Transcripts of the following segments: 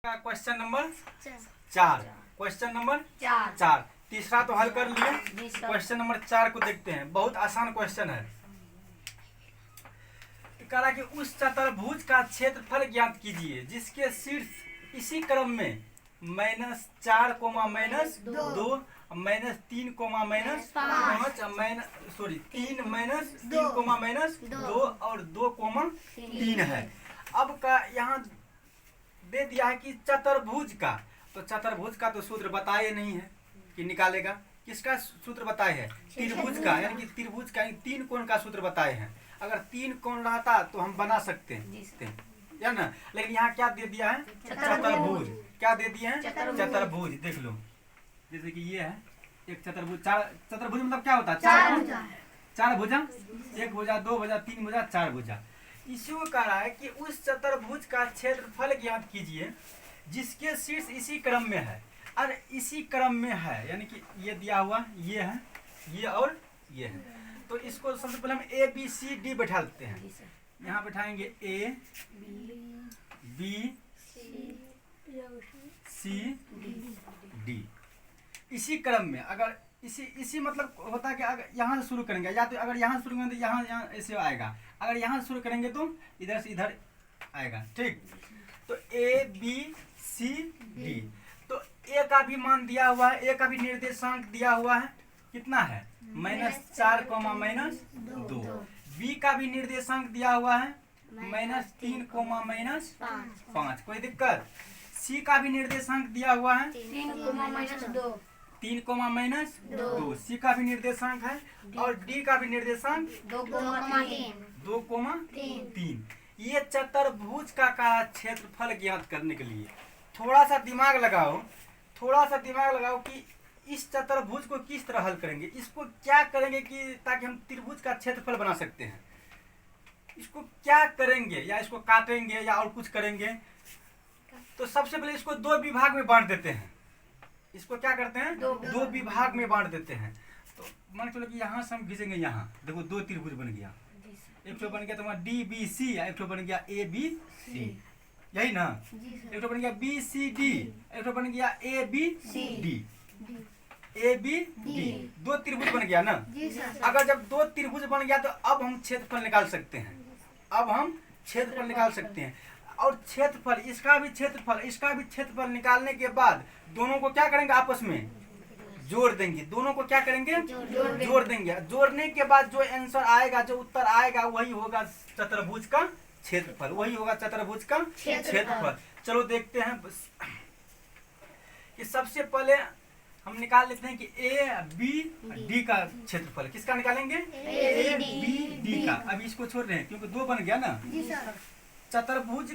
Question number 4। Question number 4 तीसरा तो हल कर लिए। क्वेश्चन नंबर 4 को देखते हैं। बहुत आसान क्वेश्चन है। कह रहा कि उस चतुर्भुज का क्षेत्रफल ज्ञात कीजिए जिसके शीर्ष इसी क्रम में -4, -2, -3, -5, 3, -2 और 2, 3 है। अब का यहाँ दे दिया है कि चतुर्भुज का, तो चतुर्भुज का तो सूत्र बताए नहीं है कि निकालेगा। किसका सूत्र बताए है? त्रिभुज का, यानी कि त्रिभुज का 3 कोण का सूत्र बताए हैं। अगर 3 कोण रहता तो हम बना सकते हैं, या ना। लेकिन यहाँ क्या दे दिया है? चतुर्भुज। क्या दे दिया है? चतुर्भुज। देख लो, जैसे कि ये है एक चतुर्भुज। चतुर्भुज मतलब क्या होता है? चार भुजा, 1 भुजा, 2 भुजा, 3 भुजा, 4 भुजा। इसी को कह रहा है कि उस चतुर्भुज का क्षेत्रफल ज्ञात कीजिए जिसके शीर्ष इसी क्रम में है। और इसी क्रम में है यानी कि ये दिया हुआ, ये है, ये और ये है। तो इसको सबसे पहले हम A B C D बैठा देते हैं। यहाँ बैठाएंगे A B C D। इसी क्रम में, अगर इसी मतलब होता है कि अगर यहाँ से शुरू करेंगे, या तो अगर यहाँ से शुरू करेंगे तो यहाँ ऐसे आएगा। अगर यहाँ से शुरू करेंगे तो इधर से इधर आएगा। ठीक, तो A B C D। तो A का भी मान दिया हुआ है, A का भी निर्देशांक दिया हुआ है। कितना है? -4, -2। B का भी निर्देशांक दिया हुआ है -3, -5। कोई दिक्कत? C का भी निर्देशांक दिया हुआ है 3, -2। C का भी निर्देशांक है। और D का भी निर्देशांक 2, 3। ये चतुर्भुज का क्षेत्रफल ज्ञात करने के लिए थोड़ा सा दिमाग लगाओ कि इस चतुर्भुज को किस तरह हल करेंगे। इसको क्या करेंगे कि ताकि हम त्रिभुज का क्षेत्रफल बना सकते हैं। इसको क्या करेंगे, या इसको काटेंगे या और कुछ करेंगे। तो सबसे पहले इसको 2 विभाग में बांट देते हैं। इसको क्या करते हैं? 2 विभाग में बांट देते हैं। तो मान चलो कि यहाँ से हम खींचेंगे, यहाँ देखो 2 त्रिभुज बन गया। एक तो बन गया तुम्हारा DBC, एक तो बन गया ABC, यही ना। एक तो बन गया BCD, एक तो बन गया ABD। 2 त्रिभुज बन गया ना। अगर जब 2 त्रिभुज बन गया तो अब हम क्षेत्रफल निकाल सकते हैं। और क्षेत्रफल, इसका भी क्षेत्रफल निकालने के बाद दोनों को क्या करेंगे? आपस में जोड़ देंगे। दोनों को क्या करेंगे? जोड़ देंगे। जोड़ने के बाद जो आंसर आएगा, जो उत्तर आएगा, वही होगा चतुर्भुज का क्षेत्रफल। चलो देखते हैं कि सबसे पहले हम निकाल लेते हैं कि ABD का क्षेत्रफल। किसका निकालेंगे? ABD का। अब इसको छोड़ रहे हैं क्योंकि 2 बन गया ना। चतुर्भुज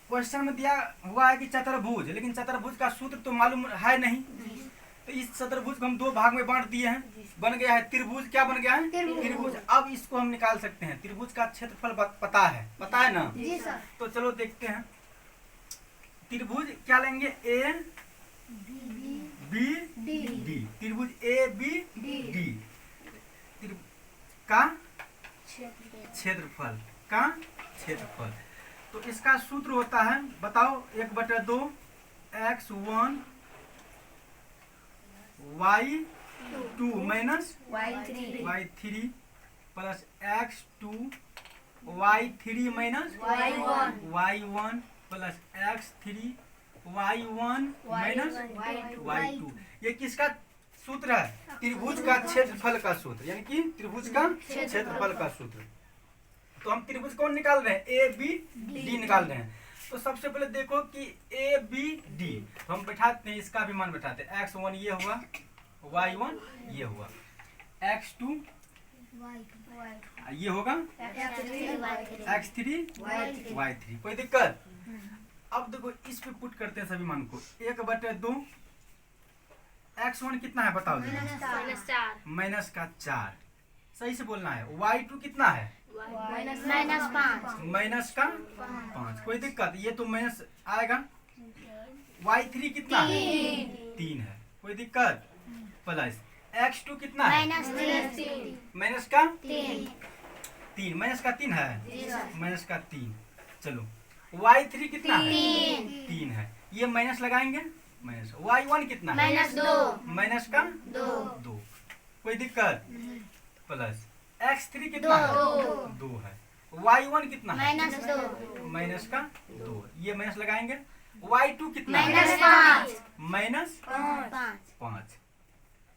क्वेश्चन में दिया हुआ है कि चतुर्भुज, लेकिन चतुर्भुज का सूत्र तो मालूम है नहीं। तो इस चतुर्भुज को हम 2 भाग में बांट दिए हैं। बन गया है त्रिभुज। क्या बन गया है? त्रिभुज। अब इसको हम निकाल सकते हैं। त्रिभुज का क्षेत्रफल पता है ना। तो चलो देखते हैं। त्रिभुज क्या लेंगे? ABD। त्रिभुज ABD का क्षेत्रफल तो इसका सूत्र होता है, बताओ, 1/2 x1 y2 y3 plus x2 y3 y1 plus x3 y1 y2। ये किसका सूत्र है? त्रिभुज का क्षेत्रफल का सूत्र, यानी कि त्रिभुज का क्षेत्रफल का सूत्र। तो हम त्रिभुज कौन निकाल रहे हैं? ABD निकाल रहे हैं। तो सबसे पहले देखो कि ABD हम बैठाते हैं, इसका भी मान बैठाते हैं। x1 ये हुआ, y1 ये हुआ, x2 ये होगा, x3 y3। कोई दिक्कत? अब देखो इस पे पुट करते हैं सभी मान को। 1/2 x1 कितना है बताओ? -4। सही से बोलना है। y2 कितना है? -5। कोई दिक्कत? ये तो माइनस आएगा। y3 कितना है? 3 है। कोई दिक्कत? प्लस x2 कितना है? -3। माइनस का 3 है। -3। चलो y3 कितना है? 3। ये माइनस लगाएंगे, माइनस y1 कितना है, -2 माइनस का 2, कोई दिक्कत, प्लस x3 कितना है, 2 है, y1 कितना है, -2 माइनस का 2, ये माइनस लगाएंगे, y2 कितना है, -5 -5।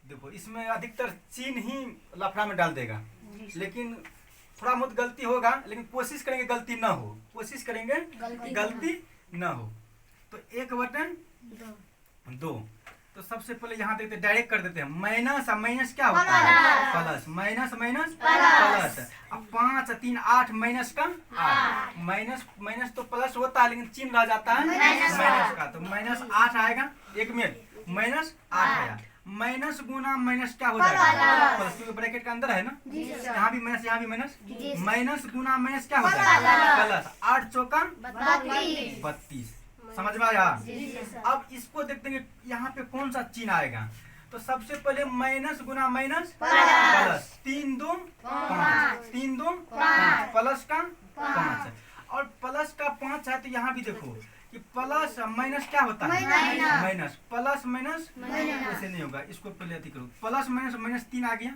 देखो इसमें अधिकतर चिन्ह ही लफड़ा में डाल देगा, लेकिन थोड़ा बहुत गलती होगा, लेकिन कोशिश करेंगे गलती ना हो, कोशिश करेंगे गलती ना हो। तो 1/2। तो सबसे पहले यहाँ देखते डायरेक्ट कर देते हैं, माइनस माइनस क्या होता है, प्लस, माइनस माइनस प्लस। अब 5 3 8 माइनस का 8, माइनस माइनस तो प्लस होता है, लेकिन चिन्ह रह जाता है माइनस का, तो -8 आएगा। 1 मिनट, -8 आया, माइनस गुना माइनस क्या हो जाएगा, प्लस, क्योंकि ब्रैकेट के अंदर है ना, यहाँ भी माइनस यहाँ भी माइनस, माइनस गुना माइनस क्या हो जाएगा, प्लस। 8 चौका 32, समझ में आया। अब इसको देखते हैं यहाँ पे कौन सा चिन्ह आएगा। तो सबसे पहले माइनस गुना माइनस प्लस, 3 2 5, 3 2 5, प्लस का 5, और प्लस का 5 है। तो यहाँ भी देखो कि प्लस माइनस क्या होता है, माइनस, प्लस माइनस ऐसे नहीं होगा, इसको पहले अति करो, प्लस माइनस माइनस 3 आ गया,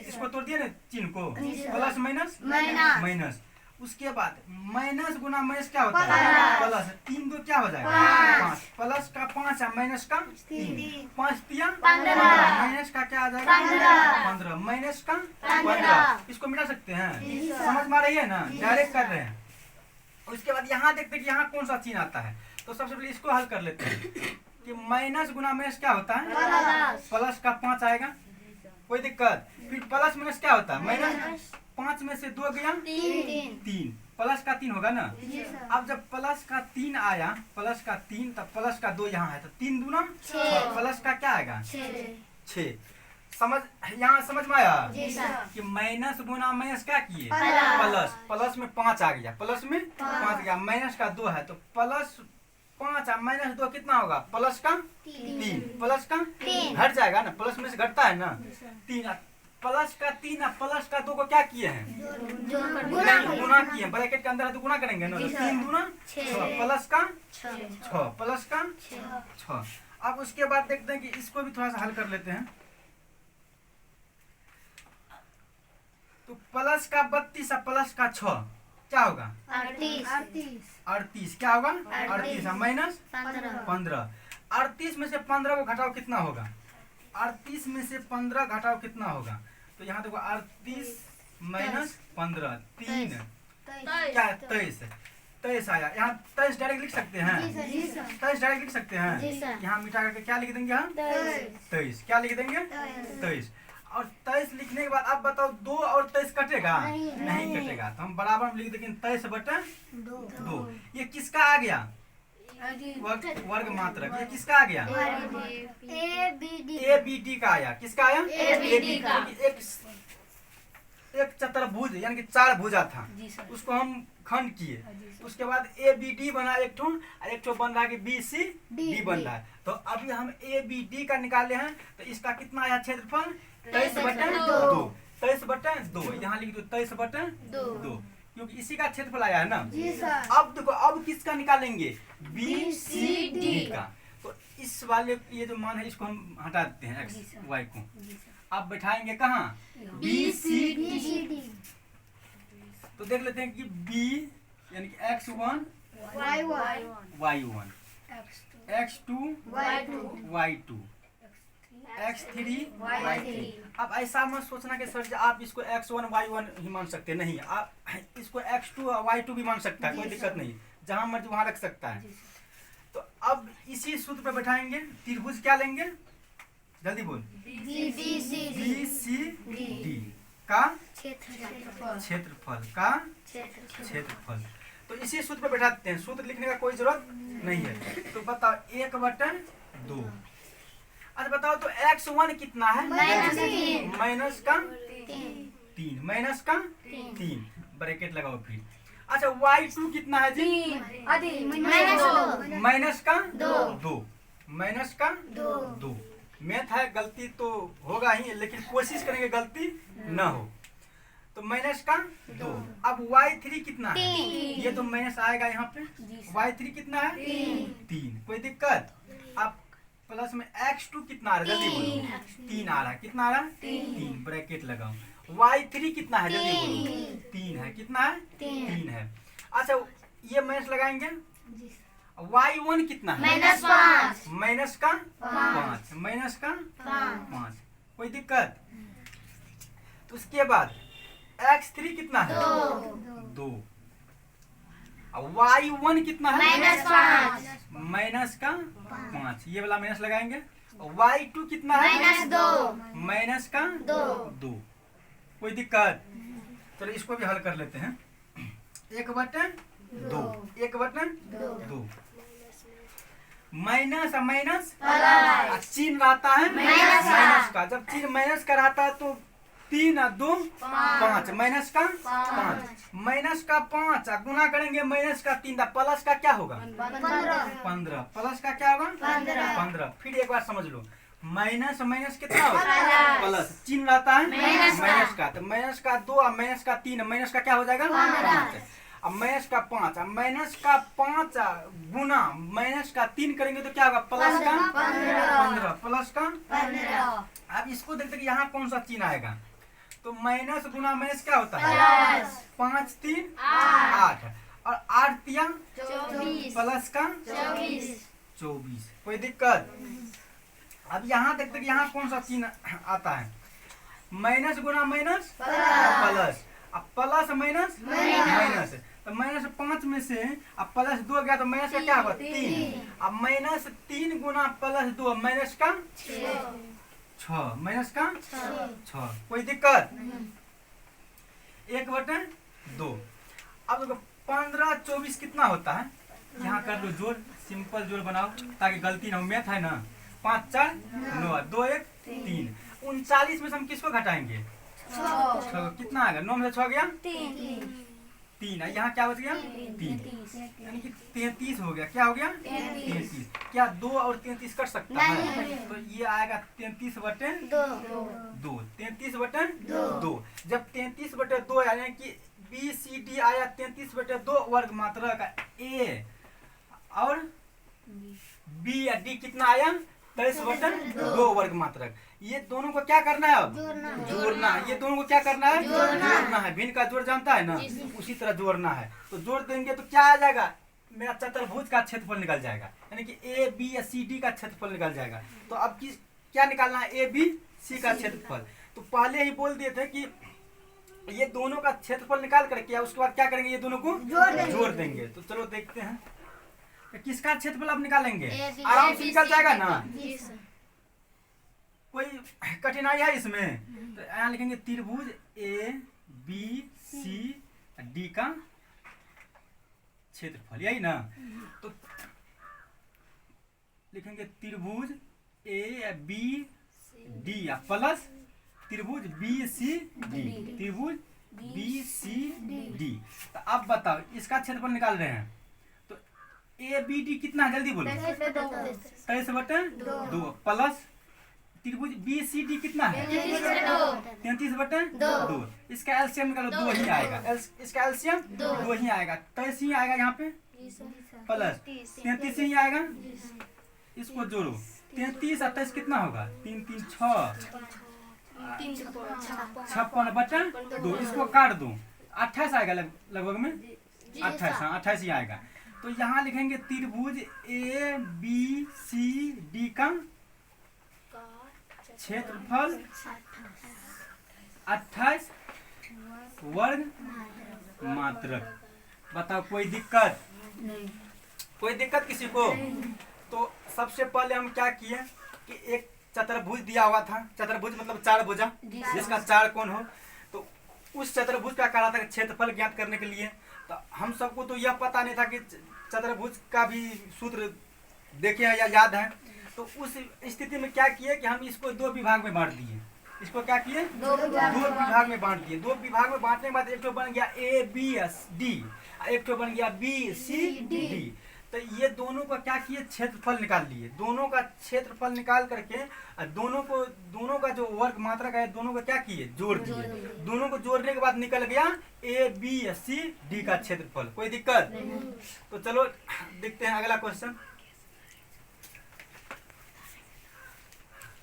इसको तोड़ दिया ना चिन्ह को, प्लस माइनस माइनस। उसके बाद माइनस गुना माइनस क्या होता है, प्लस, 3 2 क्या हो जाएगा 5, प्लस का 5 है, माइनस का 3, 5 3 15, माइनस का क्या आ जाएगा 15, माइनस का 15। इसको मिटा सकते हैं, समझ में आ रही है ना, डायरेक्ट कर रहे हैं। उसके बाद यहाँ देखते हैं कि यहाँ कौन सा चिन्ह आता है। तो सबसे पहले इसको हल कर लेते हैं कि माइनस गुना माइनस क्या होता है, प्लस का 5 आएगा, कोई दिक्कत। फिर प्लस माइनस क्या होता है, माइनस 5 में से 2 गया 3, प्लस का 3 होगा ना। अब जब प्लस का 3 आया, प्लस का 3, तब प्लस का 2 यहाँ है, तो 3 दूना 6, प्लस का क्या आएगा 6। समझ, यहाँ समझ में आया कि माइनस गुना माइनस क्या किए, प्लस, प्लस में 5 आ गया, प्लस में 5 गया, माइनस का 2 है, तो प्लस 5 माइनस 2 कितना होगा, प्लस का 3, प्लस का घट जाएगा ना, प्लस में से घटता है ना 3, प्लस का 3 प्लस का 2 को क्या किए हैं, गुना किए हैं, ब्रैकेट के अंदर है तो गुना करेंगे ना, 3 दूना 6, प्लस का 6, प्लस का 6। अब उसके बाद देखते हैं कि इसको भी थोड़ा सा हल कर लेते हैं। तो प्लस का 32 प्लस का 6 क्या होगा 38, क्या होगा 38, माइनस 15। 38 में से 15 को घटाओ कितना होगा, 38 में से 15 घटाओ कितना होगा। तो यहाँ देखो 38 माइनस 15, 3 क्या 23 आया। यहाँ 23 डायरेक्ट लिख सकते हैं, 23 डायरेक्ट लिख सकते हैं। यहाँ मिटा करके क्या लिख देंगे हम 23, क्या लिख देंगे 23। और 23 लिखने के बाद अब बताओ 2 और 23 कटेगा, नहीं कटेगा, तो हम बराबर में लिख देंगे 23/2। ये किसका आ गया, वर्ग मात्रक। ये किसका आ गया, ए बी डी का आया। किसका आया, ए बी का। एक चतुर्भुज यानी कि 4 भुजा था, उसको हम खंड किए, उसके बाद ए बी डी बना एक ठो, और एक ठो बन रहा है कि बी सी डी बन रहा है। तो अभी हम ए बी डी का निकाले हैं, तो इसका कितना आया क्षेत्रफल 23/2, 23/2। यहाँ लिख दो 23/2, क्योंकि इसी का क्षेत्रफल आया है ना। अब देखो अब किसका निकालेंगे, बी सी डी का। तो इस वाले ये जो मान है इसको हम हटा देते हैं, एक्स वाई को। अब बैठाएंगे कहाँ, बी सी डी। तो देख लेते हैं कि बी यानी कि x1 y1, x2 y2, x3 y3। अब ऐसा मत सोचना कि सर आप इसको x1 y1 ही मान सकते हैं, नहीं, आप इसको x2 y2 भी मान सकता है, कोई दिक्कत नहीं, जहां मर्जी वहां रख सकता है। तो अब इसी सूत्र पे बैठाएंगे, त्रिभुज क्या लेंगे, जल्दी बोल, बी सी डी का क्षेत्रफल का क्षेत्रफल। तो इसी सूत्र पे बैठाते हैं, सूत्र लिखने का कोई जरूरत नहीं है। तो बताओ 1/2। अच्छा बताओ तो x1 कितना है, माइनस का 3, माइनस का 3, ब्रैकेट लगाओ फिर। अच्छा y2 कितना है जी, माइनस का 2, माइनस का 2। मैथ है, गलती तो होगा ही, लेकिन कोशिश करेंगे गलती ना हो। तो माइनस का 2। अब y3 कितना है, ये तो माइनस आएगा यहाँ पे, y3 कितना है 3। कोई दिक्कत? अब प्लस में x2 कितना आ रहा है जल्दी बोलो। 3 आ रहा है। कितना आ रहा है? 3 ब्रैकेट लगाओ। y3 कितना है जल्दी बोलो। 3 है। कितना है? 3 है। अच्छा ये माइनस लगाएंगे। y1 कितना है? -5 माइनस का 5 माइनस का 5। कोई दिक्कत? तो उसके बाद x3 कितना है? 2। y1 कितना है? -5 माइनस का 5। ये वाला माइनस लगाएंगे। y2 कितना है? -2 माइनस का 2। कोई दिक्कत? चलो इसको भी हल कर लेते हैं। 1/2 1/2 माइनस माइनस प्लस चिन्ह रहता है माइनस का। जब चिन्ह माइनस का रहता है तो 3 और 2 5 माइनस का 5 माइनस का 5 गुना करेंगे माइनस का 3 प्लस का क्या होगा? 15 प्लस का क्या होगा? 15। फिर एक बार समझ लो, माइनस माइनस कितना होगा? प्लस चिन्ह रहता है माइनस का। तो माइनस का 2 और माइनस का 3 माइनस का क्या हो जाएगा? 5। अब माइनस का 5 माइनस का 5 गुना माइनस का 3 करेंगे तो क्या होगा? प्लस का 15 प्लस का 15। अब इसको देखते कि यहाँ कौन सा चिन्ह आएगा। तो माइनस गुना माइनस क्या होता है? 5 3 8 और 8 3 प्लस का 24। कोई दिक्कत? अब यहाँ देखते कि यहाँ कौन सा चिन्ह आता है। माइनस गुना माइनस प्लस। अब प्लस माइनस माइनस। तो -5 में से अब प्लस 2 गया तो माइनस का क्या होगा? 3। अब -3 गुना प्लस 2 माइनस का 6 माइनस का 6। कोई दिक्कत? 1/2। अब देखो 15 24 कितना होता है? यहाँ कर लो जोड़, सिंपल जोड़ बनाओ ताकि गलती ना हो। मैथ है ना। 5 4 9 2 1 3। 39 में से हम किसको घटाएंगे? 6। कितना आएगा? 9 में से 6 गया 3 है। यहाँ क्या बच गया? 3 यानी कि 33 हो गया। क्या हो गया? 33। क्या 2 और 33 कर सकता है? तो ये आएगा 33/2। 33/2। जब 33/2 यानी कि BCD आया 33/2 वर्ग मात्रा का A और B या D कितना आया? 23/2 वर्ग मात्रक। ये दोनों को क्या करना है? अब जोड़ना है। ये दोनों को क्या करना है? जोड़ना है। भिन्न का जोड़ जानता है ना, उसी तरह जोड़ना है। तो जोड़ देंगे तो क्या आ जाएगा? मेरा चतुर्भुज का क्षेत्रफल निकल जाएगा, यानी कि ए बी या सी डी का क्षेत्रफल निकल जाएगा। तो अब किस क्या निकालना है? ए बी सी का क्षेत्रफल। तो पहले ही बोल दिए थे कि ये दोनों का क्षेत्रफल निकाल करके उसके बाद क्या करेंगे? ये दोनों को जोड़ देंगे। तो चलो देखते हैं तो किसका क्षेत्रफल अब निकालेंगे। आराम से निकल जाएगा ना, कोई कठिनाई है इसमें? तो यहाँ लिखेंगे त्रिभुज ए बी सी डी का क्षेत्रफल, यही ना। तो लिखेंगे त्रिभुज ए बी डी प्लस त्रिभुज बी सी डी, त्रिभुज बी सी डी। तो अब बताओ इसका क्षेत्रफल निकाल रहे हैं तो ए बी डी कितना है? जल्दी बोलो। 23/2 प्लस त्रिभुज बी सी डी कितना है? 33/2। इसका एलसीएम निकालो, 2 ही आएगा। इसका एलसीएम 2 ही आएगा। 23 ही आएगा यहाँ पे प्लस 33 ही आएगा। इसको जोड़ो 33 और 23 कितना होगा? 3 3 6 56/2। इसको काट दो 28 आएगा लगभग में 28। हाँ 28 ही आएगा। तो यहाँ लिखेंगे त्रिभुज ए बी सी डी का क्षेत्रफल 28 वर्ग मात्रक। बताओ कोई दिक्कत? कोई दिक्कत किसी को? तो सबसे पहले हम क्या किए कि एक चतुर्भुज दिया हुआ था। चतुर्भुज मतलब 4 भुजा जिसका 4 कोण हो। तो उस चतुर्भुज का कहा था क्षेत्रफल ज्ञात करने के लिए। तो हम सबको तो यह पता नहीं था कि चतुर्भुज का भी सूत्र देखे या याद है। तो उस स्थिति में क्या किए कि हम इसको 2 विभाग में बांट दिए। इसको क्या किए? 2 विभाग में बांट दिए। 2 विभाग में बांटने के बाद एक तो बन गया ए बी एस डी, एक तो बन गया बी सी डी। तो ये दोनों का क्या किए? क्षेत्रफल निकाल लिए। दोनों का क्षेत्रफल निकाल करके दोनों का जो वर्ग मात्रा का है दोनों को क्या किए? जोड़ दिए। दोनों को जोड़ने के बाद निकल गया ए बी सी डी का क्षेत्रफल। कोई दिक्कत? तो चलो देखते हैं अगला क्वेश्चन।